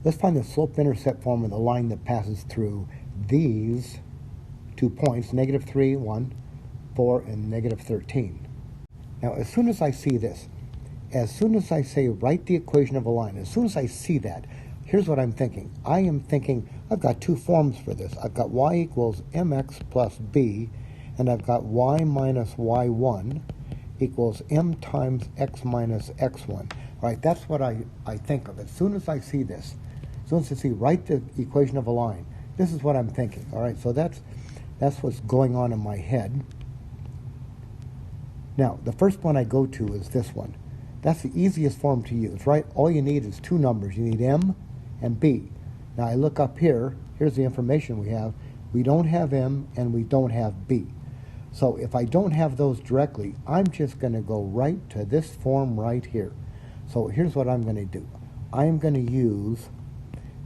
Let's find the slope-intercept form of the line that passes through these 2 points, -3, 1, 4, and -13. Now, as soon as I see this, as soon as I say write the equation of a line, as soon as I see that, here's what I'm thinking. I am thinking I've got 2 forms for this. I've got y equals mx plus b, and I've got y minus y1 equals m times x minus x1. All right, that's what I think of. As soon as I see this, as soon as I see write the equation of a line, this is what I'm thinking. All right, so that's what's going on in my head. Now, the first one I go to is this one. That's the easiest form to use, right? All you need is 2 numbers. You need m and b. Now, I look up here. Here's the information we have. We don't have m and we don't have b. So if I don't have those directly, I'm just going to go right to this form right here. So here's what I'm going to do. I'm going to use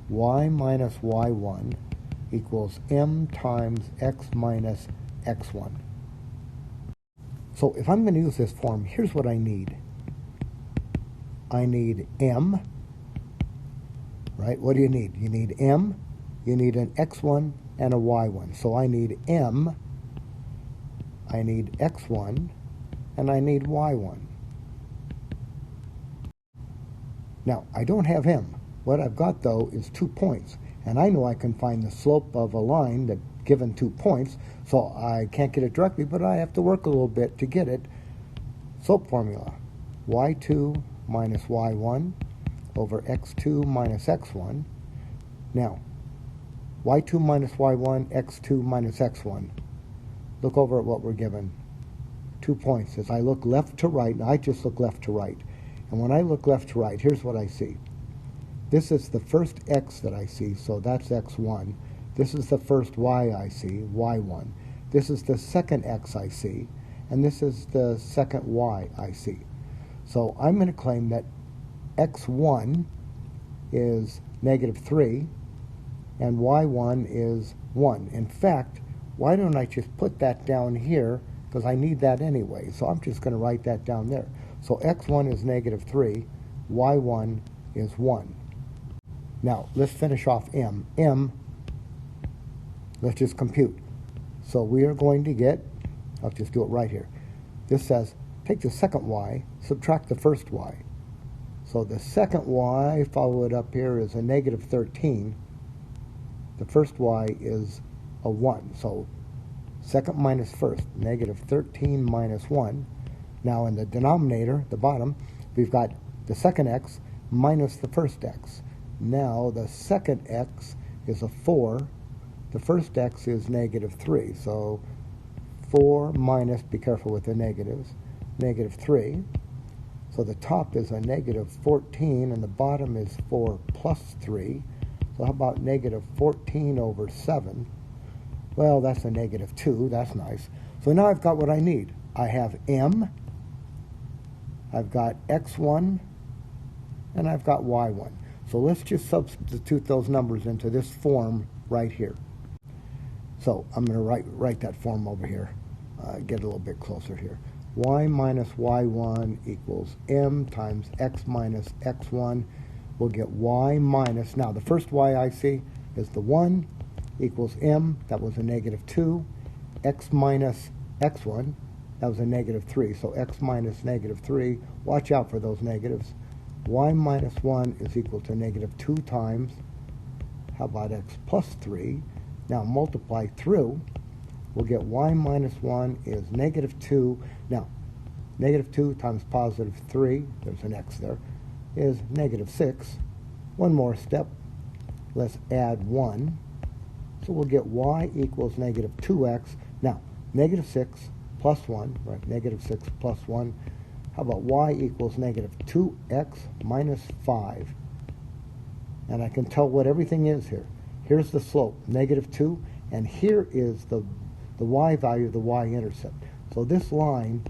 y minus y1 equals m times x minus x1. So if I'm going to use this form, here's what I need. I need m, right? What do you need? You need m, you need an x1 and a y1. So I need m, I need x1, and I need y1. Now, I don't have m. What I've got, though, is 2 points. And I know I can find the slope of a line that given 2 points, so I can't get it directly, but I have to work a little bit to get it. Slope formula, y2 minus y1 over x2 minus x1. Now, y2 minus y1, x2 minus x1. Look over at what we're given. 2 points. As I look left to right, and I just look left to right. And when I look left to right, here's what I see. This is the first x that I see, so that's x1. This is the first y I see, y1. This is the second x I see, and this is the second y I see. So I'm going to claim that x1 is -3, and y1 is 1. In fact, why don't I just put that down here, because I need that anyway. So I'm just going to write that down there. So x1 is -3, y1 is 1. Now, let's finish off m. m, let's just compute. So we are going to get, I'll just do it right here. This says, take the second y, subtract the first y. So the second y, follow it up here, is a -13. The first y is a 1. So second minus first, -13 minus 1. Now in the denominator, the bottom, we've got the second x minus the first x. Now the second x is a 4. The first x is -3. So 4 minus, be careful with the negatives, -3. So the top is a -14 and the bottom is 4 plus 3. So how about -14 over 7? Well, that's a -2. That's nice. So now I've got what I need. I have m, I've got x1, and I've got y1. So let's just substitute those numbers into this form right here. So I'm going to write that form over here. Get a little bit closer here. Y minus y1 equals m times x minus x1. We'll get y minus, now the first y I see is the 1 equals m, that was a -2. X minus x1, that was a -3. So x minus -3, watch out for those negatives. Y minus 1 is equal to -2 times, how about x plus 3? Now multiply through, we'll get y minus 1 is -2. Now, -2 times +3, there's an x there, is -6. One more step, let's add 1. So we'll get y equals -2x. Now, -6 plus 1, right, -6 plus 1. How about y equals -2x minus 5? And I can tell what everything is here. Here's the slope, -2, and here is the y value of the y-intercept. So this line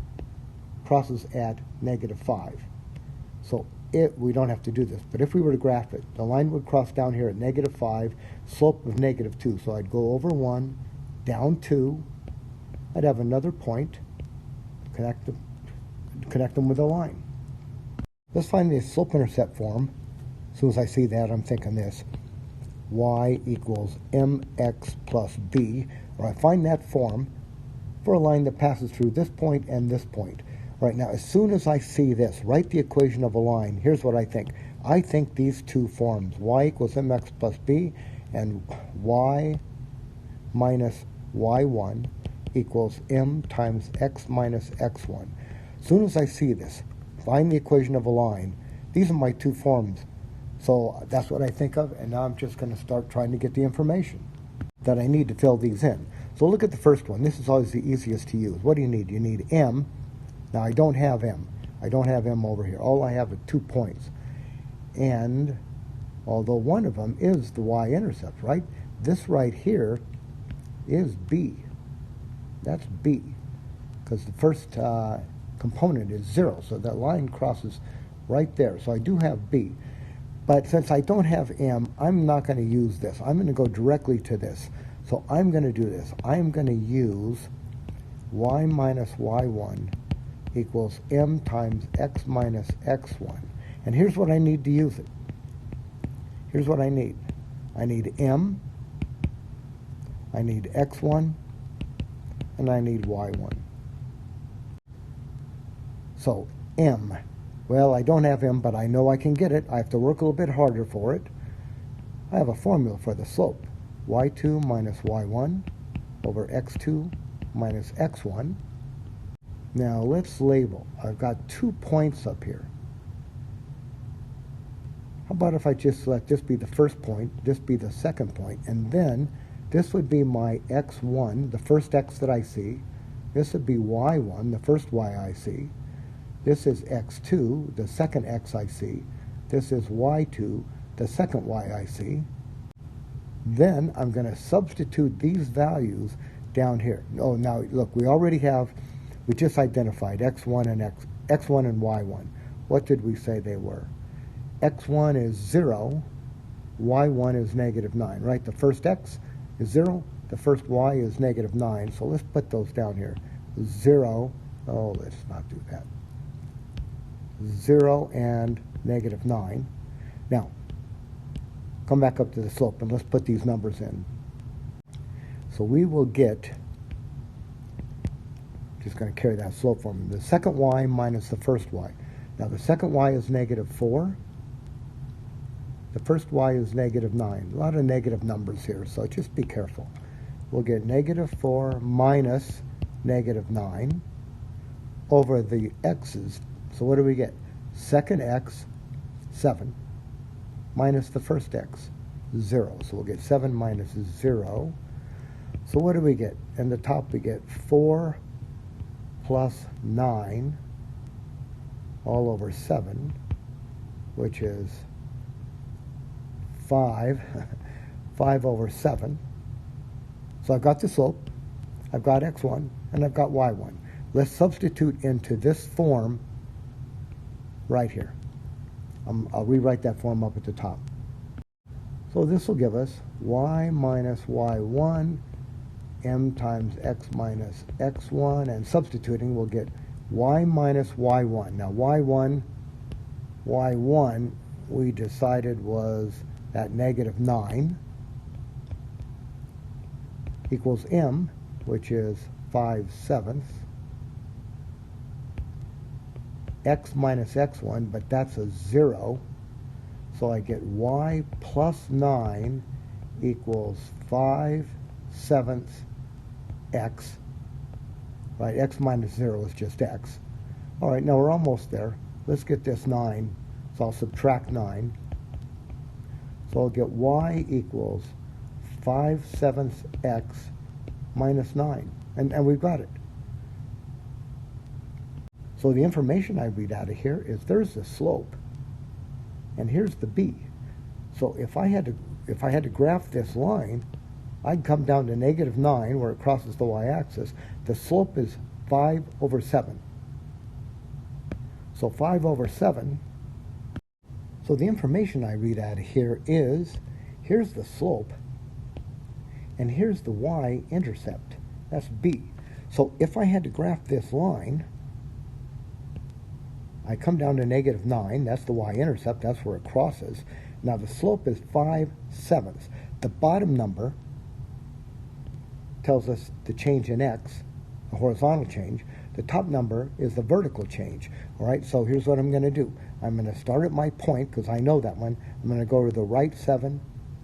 crosses at -5. So we don't have to do this, but if we were to graph it, the line would cross down here at -5, slope of -2. So I'd go over 1, down 2, I'd have another point, connect them with a line. Let's find the slope-intercept form As soon as I see that, I'm thinking this. Y equals mx plus b, or I find that form for a line that passes through this point and this point. Right now, as soon as I see this, write the equation of a line, here's what I think. I think these two forms, y equals mx plus b and y minus y1 equals m times x minus x1. As soon as I see this, find the equation of a line, these are my two forms. So that's what I think of, and now I'm just going to start trying to get the information that I need to fill these in. So look at the first one. This is always the easiest to use. What do you need? You need m. Now I don't have m. I don't have m over here. All I have are 2 points. And although one of them is the y-intercept, right? This right here is b. That's b, because the first component is 0, so that line crosses right there. So I do have b. But since I don't have m, I'm not going to use this. I'm going to go directly to this. So I'm going to do this. I'm going to use y minus y1 equals m times x minus x1. And here's what I need to use it. Here's what I need. I need m, I need x1, and I need y1. So m. Well, I don't have m, but I know I can get it. I have to work a little bit harder for it. I have a formula for the slope. y2 minus y1 over x2 minus x1. Now let's label. I've got 2 points up here. How about if I just let this be the first point, this be the second point, and then this would be my x1, the first x that I see. This would be y1, the first y I see. This is x2, the second x I see. This is y2, the second y I see. Then I'm going to substitute these values down here. Oh, now look, we just identified x1 and x1 and y1. What did we say they were? x1 is 0, y1 is negative 9, right? The first x is 0, the first y is negative 9. So let's put those down here. 0, oh, let's not do that. 0 and negative 9. Now, come back up to the slope and let's put these numbers in. So we will get, just going to carry that slope formula, the second y minus the first y. Now the second y is negative 4. The first y is negative 9. A lot of negative numbers here, so just be careful. We'll get negative 4 minus negative 9 over the x's. So what do we get? Second x, 7, minus the first x, 0. So we'll get 7 minus 0. So what do we get? In the top we get 4 plus 9 all over 7, which is 5, 5 over 7. So I've got the slope, I've got x1, and I've got y1. Let's substitute into this form right here. I'll rewrite that form up at the top. So this will give us y minus y1, m times x minus x1, and substituting we'll get y minus y1. Now y1 we decided was at negative 9 equals m, which is 5/7. X minus x1, but that's a 0. So I get y plus 9 equals 5/7 x. Right, x minus 0 is just x. All right, now we're almost there. Let's get this 9. So I'll subtract 9. So I'll get y equals 5/7 x minus 9. And we've got it. So the information I read out of here is there's the slope, and here's the b. So if I had to graph this line, I'd come down to negative 9 where it crosses the y-axis. The slope is 5/7. So 5/7. So the information I read out of here is, here's the slope, and here's the y-intercept. That's b. So if I had to graph this line, I come down to negative 9. That's the y-intercept. That's where it crosses. Now the slope is 5/7. The bottom number tells us the change in x, the horizontal change. The top number is the vertical change. All right, so here's what I'm going to do. I'm going to start at my point, because I know that one. I'm going to go to the right 7,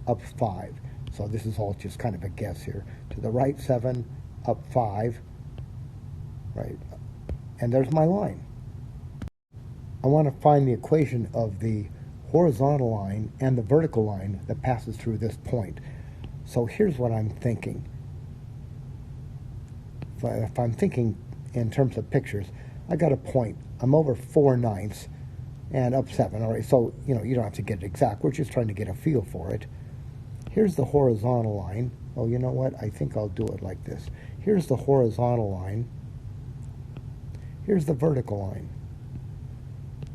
up 5. So this is all just kind of a guess here. To the right 7, up 5, right? And there's my line. I want to find the equation of the horizontal line and the vertical line that passes through this point. So here's what I'm thinking. If I'm thinking in terms of pictures, I got a point. I'm over 4/9 and up 7. All right, so you don't have to get it exact. We're just trying to get a feel for it. Here's the horizontal line. Oh, you know what? I think I'll do it like this. Here's the horizontal line. Here's the vertical line.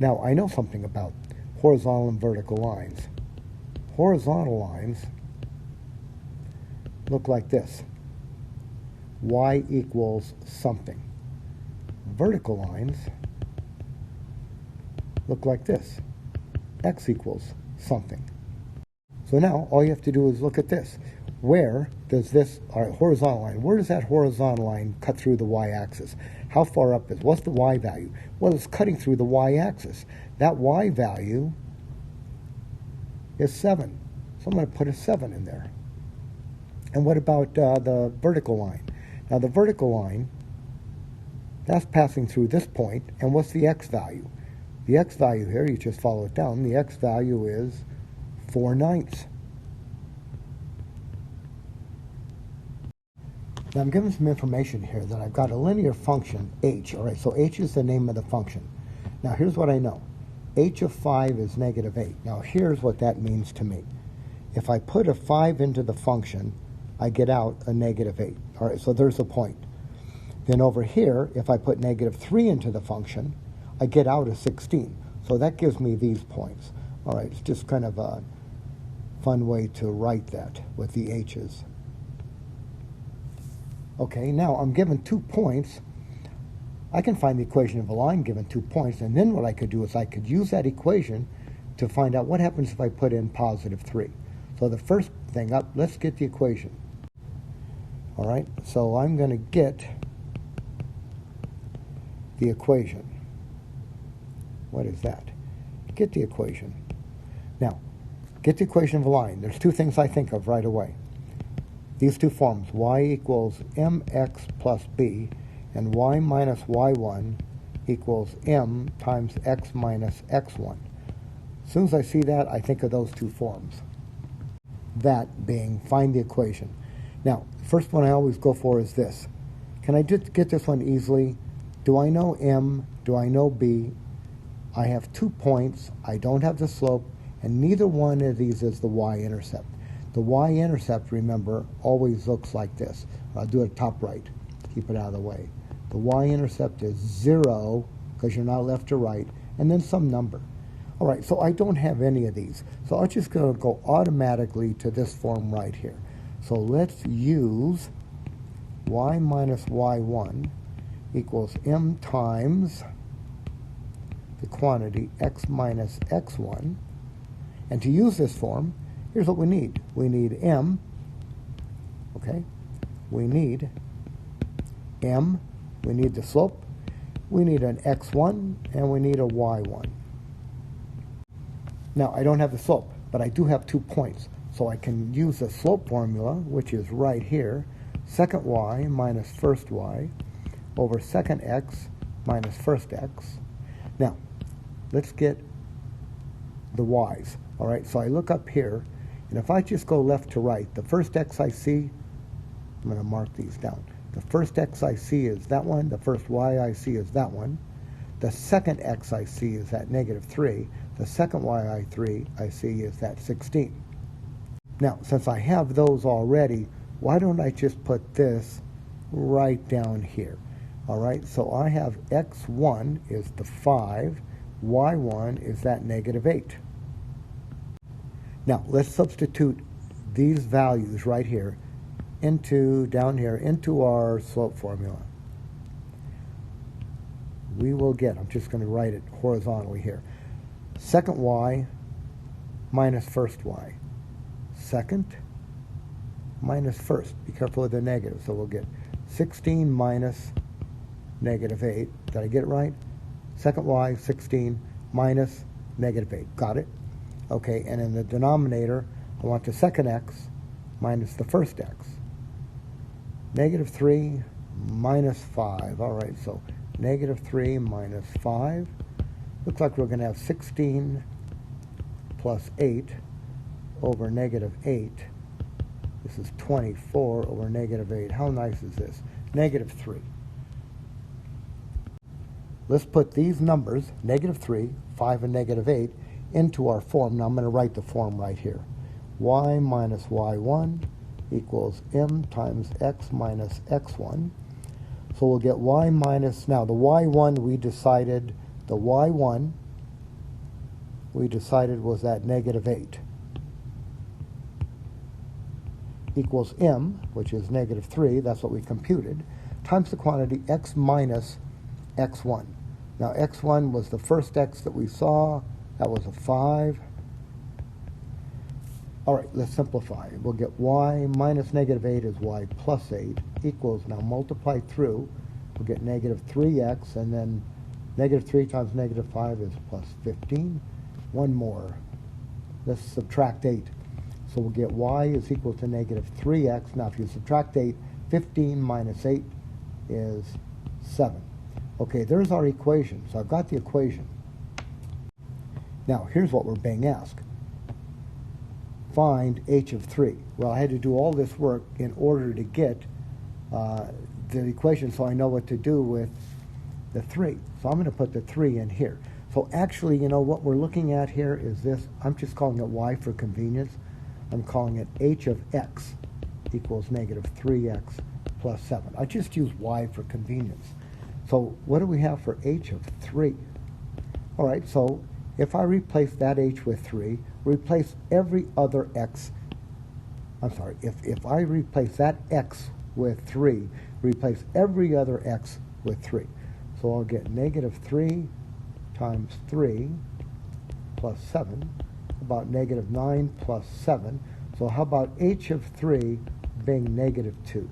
Now, I know something about horizontal and vertical lines. Horizontal lines look like this. Y equals something. Vertical lines look like this. X equals something. So now all you have to do is look at this. Where does this horizontal line, where does that horizontal line cut through the y-axis? How far up is, what's the y value? Well, it's cutting through the y-axis. That y value is 7. So I'm going to put a 7 in there. And what about the vertical line? Now the vertical line, that's passing through this point, and what's the x value? The x value here, you just follow it down, the x value is 4/9. Now I'm given some information here that I've got a linear function, h. All right, so h is the name of the function. Now here's what I know. H of 5 is negative 8. Now here's what that means to me. If I put a 5 into the function, I get out a negative 8. All right, so there's a point. Then over here, if I put negative 3 into the function, I get out a 16. So that gives me these points. All right, it's just kind of a fun way to write that with the h's. Okay, now I'm given 2 points. I can find the equation of a line given 2 points, and then what I could do is I could use that equation to find out what happens if I put in positive 3. So the first thing up, let's get the equation. All right, so I'm going to get the equation. What is that? Get the equation. Now, get the equation of a line. There's 2 things I think of right away. These 2 forms, y equals mx plus b, and y minus y1 equals m times x minus x1. As soon as I see that, I think of those 2 forms. That being, find the equation. Now, the first one I always go for is this. Can I just get this one easily? Do I know m? Do I know b? I have 2 points. I don't have the slope, and neither one of these is the y-intercept. The y-intercept, remember, always looks like this. I'll do it top right. Keep it out of the way. The y-intercept is 0, because you're not left or right, and then some number. All right, so I don't have any of these. So I'm just going to go automatically to this form right here. So let's use y minus y1 equals m times the quantity x minus x1. And to use this form, here's what we need. We need m, okay? We need m, we need the slope, we need an x1, and we need a y1. Now, I don't have the slope, but I do have 2 points. So I can use the slope formula, which is right here, second y minus first y over second x minus first x. Now, let's get the y's. All right, so I look up here, and if I just go left to right, the first x I see, I'm going to mark these down. The first x I see is that one. The first y I see is that one. The second x I see is that negative 3. The second y I see is that 16. Now, since I have those already, why don't I just put this right down here? All right, so I have x1 is the 5, y1 is that negative 8. Now, let's substitute these values right here down here into our slope formula. we will get, I'm just going to write it horizontally here, second y minus first y. Second minus first. Be careful with the negative. So we'll get 16 minus negative 8. Did I get it right? Second y, 16 minus negative 8. Got it? Okay, and in the denominator, I want the second x minus the first x. Negative 3 minus 5. All right, so negative 3 minus 5. Looks like we're going to have 16 plus 8 over negative 8. This is 24 over negative 8. How nice is this? Negative 3. Let's put these numbers, negative 3, 5, and negative 8, into our form. Now I'm going to write the form right here. Y minus y1 equals m times x minus x1. So we'll get y minus, now the y1 we decided was that negative 8. Equals m, which is negative 3, that's what we computed, times the quantity x minus x1. Now x1 was the first x that we saw, that was a 5. All right, let's simplify. We'll get y minus negative 8 is y plus 8 equals, now multiply through, we'll get negative 3x, and then negative 3 times negative 5 is plus 15. One more. Let's subtract 8. So we'll get y is equal to negative 3x. Now if you subtract 8, 15 minus 8 is 7. Okay, there's our equation. So I've got the equation. Now here's what we're being asked. Find h of 3. Well, I had to do all this work in order to get the equation so I know what to do with the 3. So I'm going to put the 3 in here. So actually, you know, what we're looking at here is this. I'm just calling it y for convenience. I'm calling it h of x equals negative 3x plus 7. I just use y for convenience. So what do we have for h of 3? All right, so if I replace that h with 3, replace every other x. I'm sorry, if I replace that x with 3, replace every other x with 3. So I'll get negative 3 times 3 plus 7, about negative 9 plus 7. So how about h of 3 being negative 2?